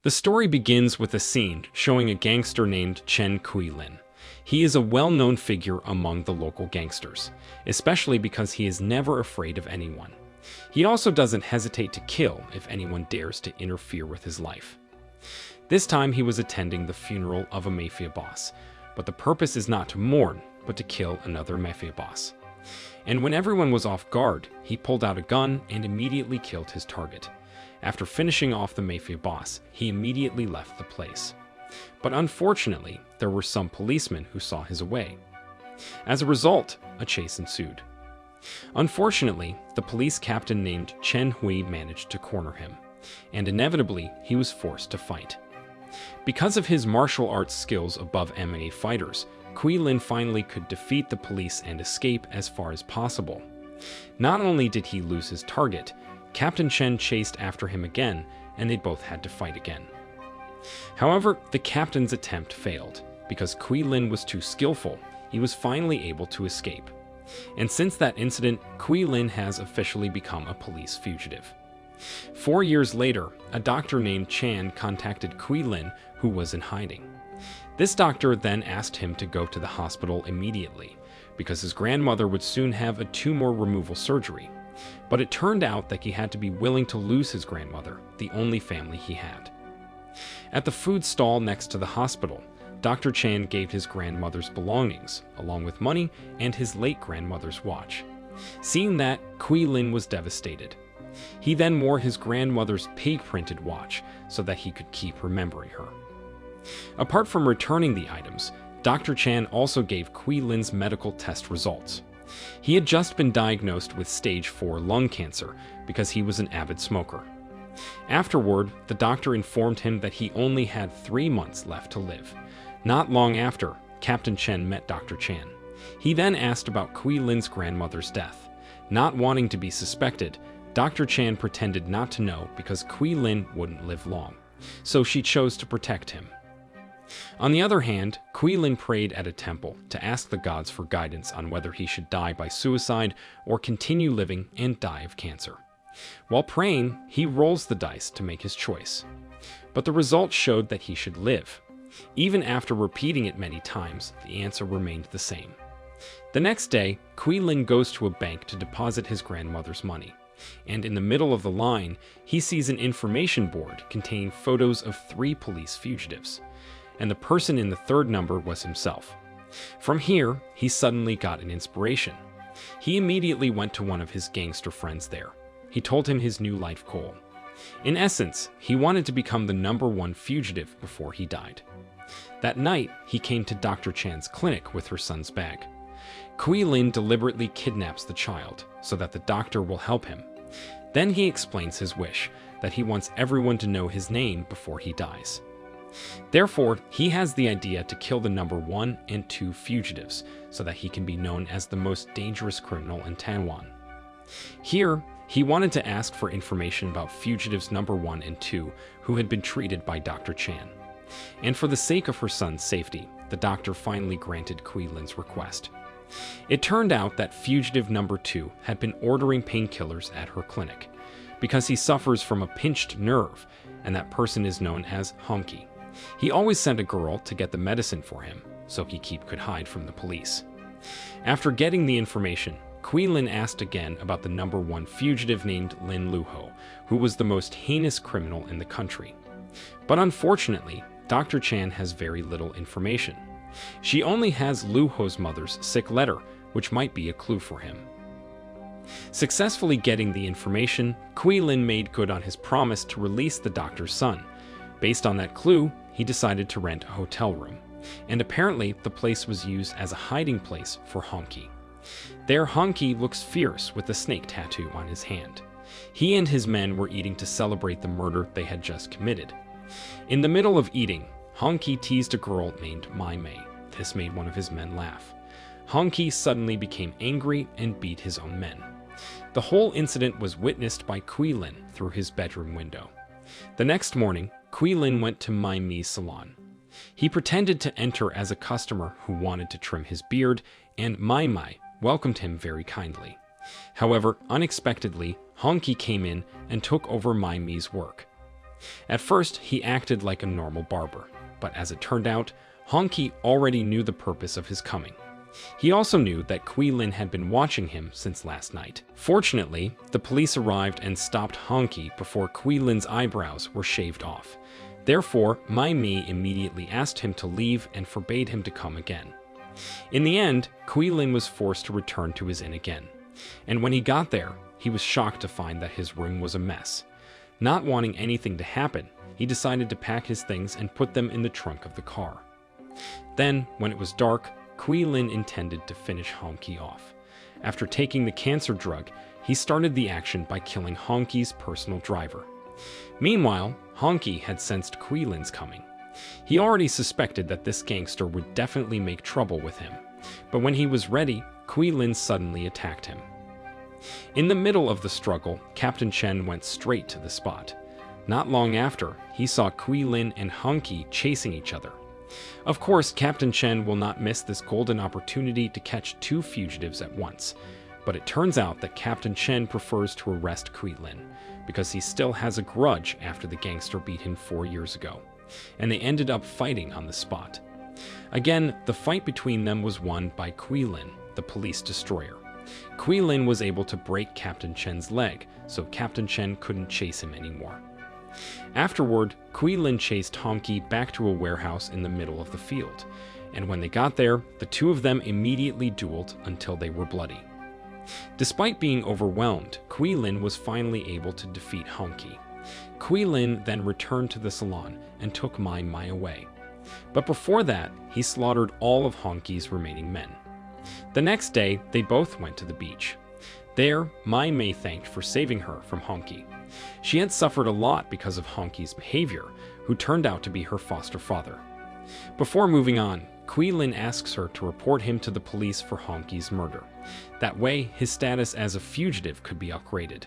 The story begins with a scene showing a gangster named Chen Kui-lin. He is a well-known figure among the local gangsters, especially because he is never afraid of anyone. He also doesn't hesitate to kill if anyone dares to interfere with his life. This time he was attending the funeral of a mafia boss, but the purpose is not to mourn, but to kill another mafia boss. And when everyone was off guard, he pulled out a gun and immediately killed his target. After finishing off the mafia boss, he immediately left the place. But unfortunately, there were some policemen who saw his way. As a result, a chase ensued. Unfortunately, the police captain named Chen Hui managed to corner him, and inevitably, he was forced to fight. Because of his martial arts skills above MMA fighters, Kui-lin finally could defeat the police and escape as far as possible. Not only did he lose his target, Captain Chen chased after him again, and they both had to fight again. However, the captain's attempt failed. Because Kui-lin was too skillful, he was finally able to escape. And since that incident, Kui-lin has officially become a police fugitive. 4 years later, a doctor named Chan contacted Kui-lin, who was in hiding. This doctor then asked him to go to the hospital immediately, because his grandmother would soon have a tumor removal surgery. But it turned out that he had to be willing to lose his grandmother, the only family he had. At the food stall next to the hospital, Dr. Chan gave his grandmother's belongings, along with money and his late grandmother's watch. Seeing that, Kui-lin was devastated. He then wore his grandmother's pig-printed watch so that he could keep remembering her. Apart from returning the items, Dr. Chan also gave Kui-lin's medical test results. He had just been diagnosed with stage 4 lung cancer because he was an avid smoker. Afterward, the doctor informed him that he only had 3 months left to live. Not long after, Captain Chen met Dr. Chan. He then asked about Kui-lin's grandmother's death. Not wanting to be suspected, Dr. Chan pretended not to know because Kui-lin wouldn't live long, so she chose to protect him. On the other hand, Kui-lin prayed at a temple to ask the gods for guidance on whether he should die by suicide or continue living and die of cancer. While praying, he rolls the dice to make his choice. But the results showed that he should live. Even after repeating it many times, the answer remained the same. The next day, Kui-lin goes to a bank to deposit his grandmother's money. And in the middle of the line, he sees an information board containing photos of 3 police fugitives. And the person in the 3rd number was himself. From here, he suddenly got an inspiration. He immediately went to one of his gangster friends there. He told him his new life goal. In essence, he wanted to become the #1 fugitive before he died. That night, he came to Dr. Chan's clinic with her son's bag. Kui-lin deliberately kidnaps the child so that the doctor will help him. Then he explains his wish, that he wants everyone to know his name before he dies. Therefore, he has the idea to kill the #1 and 2 fugitives so that he can be known as the most dangerous criminal in Taiwan. Here, he wanted to ask for information about fugitives #1 and 2 who had been treated by Dr. Chan. And for the sake of her son's safety, the doctor finally granted Kui-lin's request. It turned out that fugitive #2 had been ordering painkillers at her clinic because he suffers from a pinched nerve, and that person is known as junkie. He always sent a girl to get the medicine for him, so he could hide from the police. After getting the information, Kui-lin asked again about the #1 fugitive named Lin Luho, who was the most heinous criminal in the country. But unfortunately, Dr. Chan has very little information. She only has Luho's mother's sick letter, which might be a clue for him. Successfully getting the information, Kui-lin made good on his promise to release the doctor's son. Based on that clue, he decided to rent a hotel room, and apparently the place was used as a hiding place for Honky. There, Honky looks fierce with a snake tattoo on his hand. He and his men were eating to celebrate the murder they had just committed. In the middle of eating, Honky teased a girl named Mai Mei. This made one of his men laugh. Honky suddenly became angry and beat his own men. The whole incident was witnessed by Kui-lin through his bedroom window. The next morning, Kui-lin went to Mai Mei's salon. He pretended to enter as a customer who wanted to trim his beard, and Mai Mei welcomed him very kindly. However, unexpectedly, Honky came in and took over Mai Mei's work. At first, he acted like a normal barber, but as it turned out, Honky already knew the purpose of his coming. He also knew that Quilin had been watching him since last night. Fortunately, the police arrived and stopped Honky before Quilin's eyebrows were shaved off. Therefore, Mai Mi immediately asked him to leave and forbade him to come again. In the end, Quilin was forced to return to his inn again. And when he got there, he was shocked to find that his room was a mess. Not wanting anything to happen, he decided to pack his things and put them in the trunk of the car. Then, when it was dark, Quilin intended to finish Honky off. After taking the cancer drug, he started the action by killing Honky's personal driver. Meanwhile, Honky had sensed Quilin's coming. He already suspected that this gangster would definitely make trouble with him, but when he was ready, Quilin suddenly attacked him. In the middle of the struggle, Captain Chen went straight to the spot. Not long after, he saw Quilin and Honky chasing each other. Of course, Captain Chen will not miss this golden opportunity to catch two fugitives at once, but it turns out that Captain Chen prefers to arrest Quilin, because he still has a grudge after the gangster beat him 4 years ago, and they ended up fighting on the spot. Again, the fight between them was won by Quilin, the police destroyer. Quilin was able to break Captain Chen's leg, so Captain Chen couldn't chase him anymore. Afterward, Quilin chased Honky back to a warehouse in the middle of the field, and when they got there, the two of them immediately dueled until they were bloody. Despite being overwhelmed, Quilin was finally able to defeat Honky. Quilin then returned to the salon and took Mai Mai away. But before that, he slaughtered all of Honky's remaining men. The next day, they both went to the beach. There, Mai Mai thanked for saving her from Honky. She had suffered a lot because of Honky's behavior, who turned out to be her foster father. Before moving on, Quilin asks her to report him to the police for Honky's murder. That way, his status as a fugitive could be upgraded.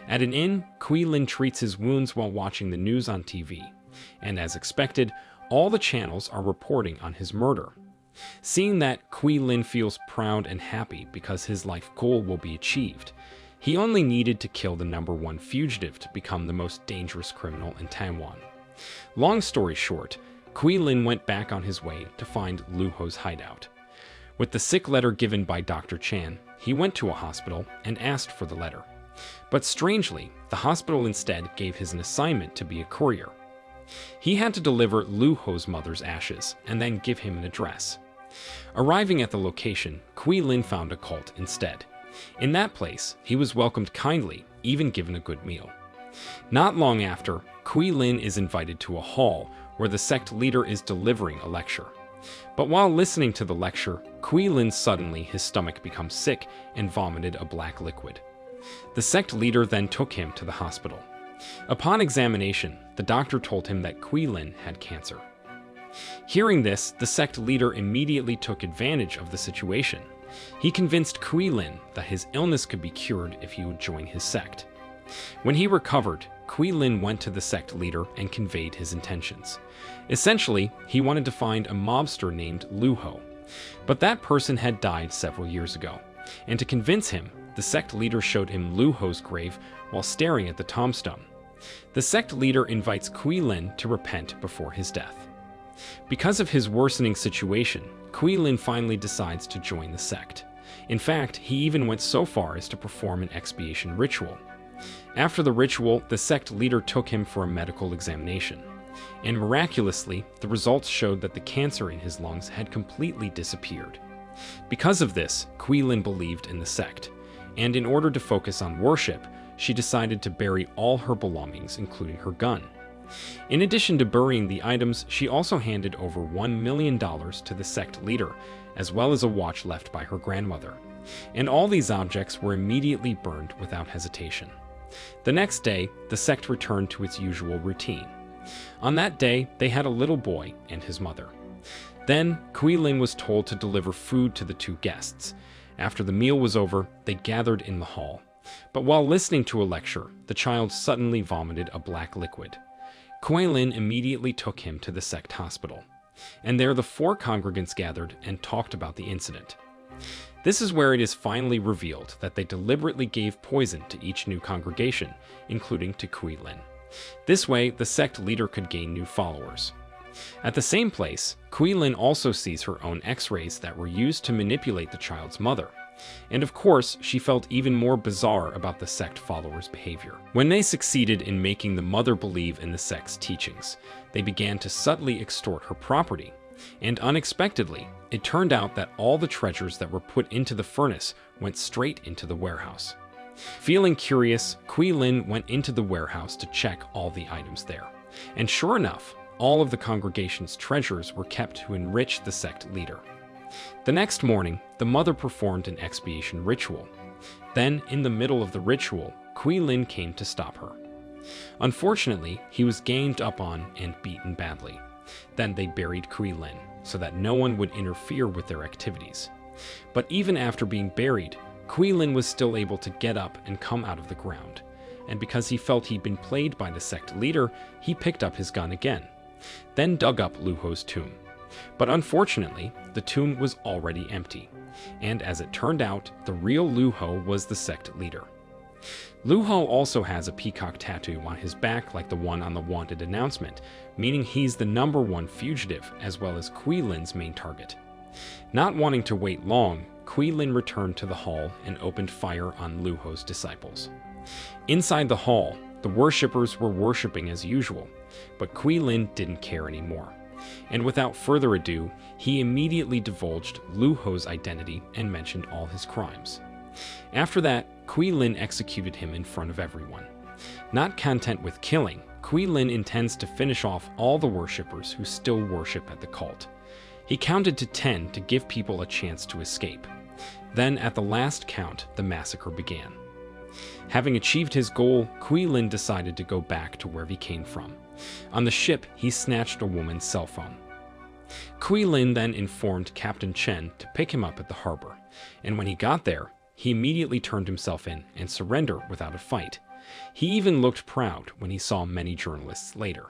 At an inn, Quilin treats his wounds while watching the news on TV, and as expected, all the channels are reporting on his murder. Seeing that, Quilin feels proud and happy because his life goal will be achieved. He only needed to kill the #1 fugitive to become the most dangerous criminal in Taiwan. Long story short, Quilin went back on his way to find Lu Ho's hideout. With the sick letter given by Dr. Chan, he went to a hospital and asked for the letter. But strangely, the hospital instead gave his an assignment to be a courier. He had to deliver Lu Ho's mother's ashes and then give him an address. Arriving at the location, Quilin found a cult instead. In that place, he was welcomed kindly, even given a good meal. Not long after, Quilin is invited to a hall where the sect leader is delivering a lecture. But while listening to the lecture, Quilin suddenly his stomach becomes sick and vomited a black liquid. The sect leader then took him to the hospital. Upon examination, the doctor told him that Quilin had cancer. Hearing this, the sect leader immediately took advantage of the situation. He convinced Quilin that his illness could be cured if he would join his sect. When he recovered, Quilin went to the sect leader and conveyed his intentions. Essentially, he wanted to find a mobster named Lu Ho, but that person had died several years ago, and to convince him, the sect leader showed him Lu Ho's grave while staring at the tombstone. The sect leader invites Quilin to repent before his death. Because of his worsening situation, Quilin finally decides to join the sect. In fact, he even went so far as to perform an expiation ritual. After the ritual, the sect leader took him for a medical examination, and miraculously, the results showed that the cancer in his lungs had completely disappeared. Because of this, Quilin believed in the sect, and in order to focus on worship, she decided to bury all her belongings, including her gun. In addition to burying the items, she also handed over $1 million to the sect leader, as well as a watch left by her grandmother. And all these objects were immediately burned without hesitation. The next day, the sect returned to its usual routine. On that day, they had a little boy and his mother. Then, Quilin was told to deliver food to the two guests. After the meal was over, they gathered in the hall. But while listening to a lecture, the child suddenly vomited a black liquid. Quilin immediately took him to the sect hospital, and there the 4 congregants gathered and talked about the incident. This is where it is finally revealed that they deliberately gave poison to each new congregation, including to Quilin. This way, the sect leader could gain new followers. At the same place, Quilin also sees her own X-rays that were used to manipulate the child's mother. And of course, she felt even more bizarre about the sect followers' behavior. When they succeeded in making the mother believe in the sect's teachings, they began to subtly extort her property. And unexpectedly, it turned out that all the treasures that were put into the furnace went straight into the warehouse. Feeling curious, Quilin went into the warehouse to check all the items there. And sure enough, all of the congregation's treasures were kept to enrich the sect leader. The next morning, the mother performed an expiation ritual. Then, in the middle of the ritual, Quilin came to stop her. Unfortunately, he was ganged up on and beaten badly. Then they buried Quilin, so that no one would interfere with their activities. But even after being buried, Quilin was still able to get up and come out of the ground. And because he felt he'd been played by the sect leader, he picked up his gun again, then dug up Luho's tomb. But unfortunately, the tomb was already empty, and as it turned out, the real Luho was the sect leader. Luho also has a peacock tattoo on his back like the one on the wanted announcement, meaning he's the #1 fugitive as well as Quilin's main target. Not wanting to wait long, Quilin returned to the hall and opened fire on Luho's disciples. Inside the hall, the worshippers were worshipping as usual, but Quilin didn't care anymore. And without further ado, he immediately divulged Luho's identity and mentioned all his crimes. After that, Quilin executed him in front of everyone. Not content with killing, Quilin intends to finish off all the worshippers who still worship at the cult. He counted to 10 to give people a chance to escape. Then, at the last count, the massacre began. Having achieved his goal, Quilin decided to go back to where he came from. On the ship, he snatched a woman's cell phone. Quilin then informed Captain Chen to pick him up at the harbor, and when he got there, he immediately turned himself in and surrendered without a fight. He even looked proud when he saw many journalists later.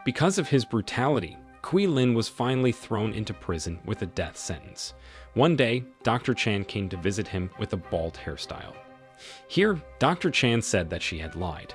Because of his brutality, Quilin was finally thrown into prison with a death sentence. One day, Dr. Chan came to visit him with a bald hairstyle. Here, Dr. Chan said that she had lied.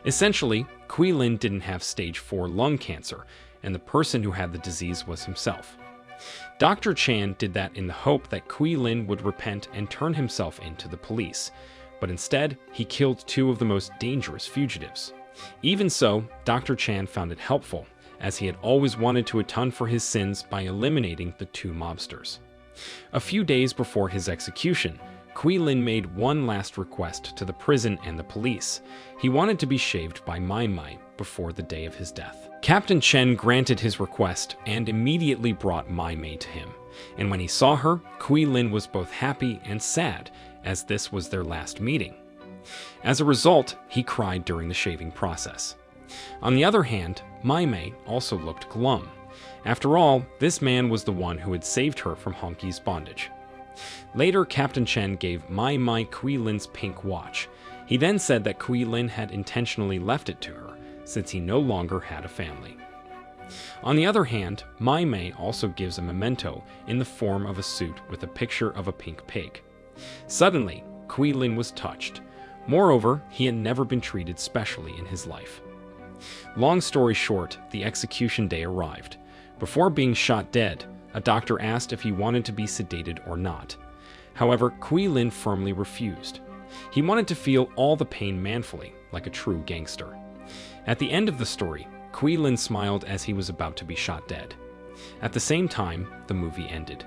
Essentially, Quilin didn't have stage 4 lung cancer, and the person who had the disease was himself. Dr. Chan did that in the hope that Quilin would repent and turn himself in to the police, but instead, he killed 2 of the most dangerous fugitives. Even so, Dr. Chan found it helpful, as he had always wanted to atone for his sins by eliminating the 2 mobsters. A few days before his execution, Quilin made one last request to the prison and the police. He wanted to be shaved by Mai before the day of his death. Captain Chen granted his request and immediately brought Mai to him. And when he saw her, Quilin was both happy and sad, as this was their last meeting. As a result, he cried during the shaving process. On the other hand, Mai also looked glum. After all, this man was the one who had saved her from Honky's bondage. Later, Captain Chen gave Mai Quilin's pink watch. He then said that Quilin had intentionally left it to her, since he no longer had a family. On the other hand, Mai also gives a memento in the form of a suit with a picture of a pink pig. Suddenly, Quilin was touched. Moreover, he had never been treated specially in his life. Long story short, the execution day arrived. Before being shot dead, a doctor asked if he wanted to be sedated or not. However, Quilin firmly refused. He wanted to feel all the pain manfully, like a true gangster. At the end of the story, Quilin smiled as he was about to be shot dead. At the same time, the movie ended.